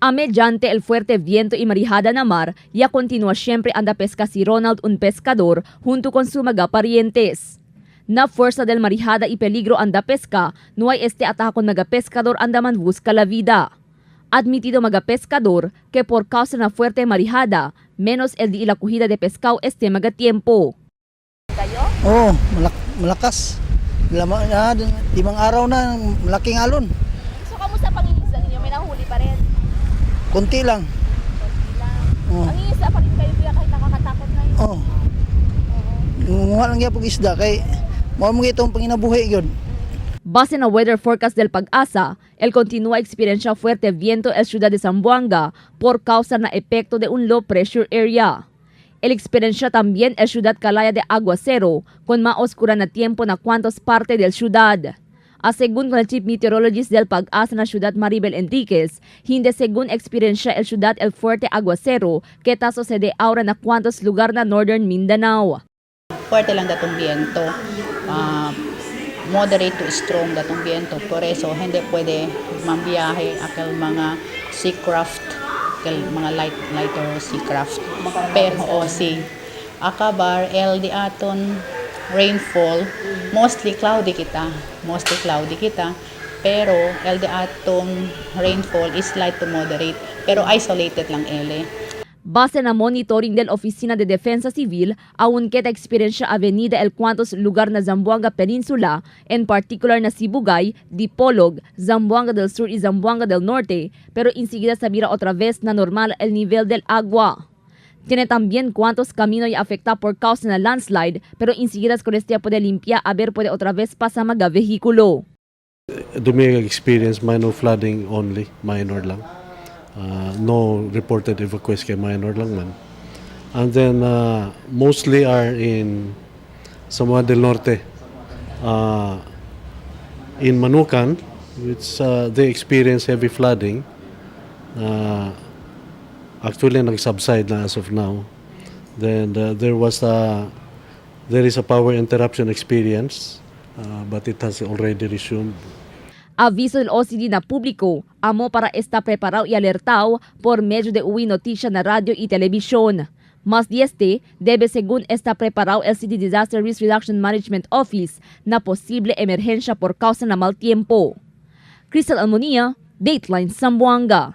A mediante el fuerte viento y marejada na mar, ya continúa siempre anda pesca si Ronald, un pescador, junto con su mga parientes. Na fuerza del marejada y peligro anda pesca, no hay ataque con mga pescador anda man busca la vida. Admitido mga pescador que por causa na fuerte marejada, menos el di la cogida de pescado mga tiempo. Kayo? Oo, malakas. Limang araw na, malaking alon. So, kamusta pangingisda ninyo? May nahuli pa rin? Kunti lang. Konti lang. Oo. Pangingisda pa rin kayo kuya kahit nakakatakot na yun. Oo. Nguha lang yapong isda kay mao mo itong panginabuhi gyud. Base na weather forecast del Pag-asa, el continúa experiencia fuerte viento en ciudad de Zamboanga por causa na epekto de un low pressure area. El experiencia también el ciudad Calaya de aguacero con más oscura na tiempo na cuantos parte del ciudad. Según con el chief meteorologist del Pag-asa na ciudad Maribel Enriquez, hindi según experiencia el ciudad el fuerte aguacero que ta sucede ahora na cuantos lugar na northern Mindanao. Fuerte lang datong viento, moderate to strong datong viento, por eso hindi pwede mambiyahe akal mga seacraft, akal mga lighter seacraft. Pero si akabar LD aton rainfall mostly cloudy kita, pero LD aton rainfall is light to moderate, pero isolated lang ele. Base na monitoring del Oficina de Defensa Civil, aun kita experiencia avenida el cuantos lugar na Zamboanga Peninsula, en particular na Sibugay, Dipolog, Zamboanga del Sur y Zamboanga del Norte, pero enseguida se mira otra vez na normal el nivel del agua. Tiene también cuantos caminos ya afecta por causa na landslide, pero enseguida con este puede limpiar a ver puede otra vez pasa mga vehikulo. Dumig experience minor flooding only, minor lang. No reported evacuees kay minor lang man. And then mostly are in Zamboanga del Norte, in Manukan, which they experience heavy flooding. Actually nag-subside na as of now. Then there is a power interruption experience, but it has already resumed. Aviso del OCD na público, amo para estar preparado y alertado por medio de una noticia na radio y televisión. Más de debe según estar preparado el City Disaster Risk Reduction Management Office na posible emergencia por causa na mal tiempo. Crystal Almonía, Dateline Zamboanga.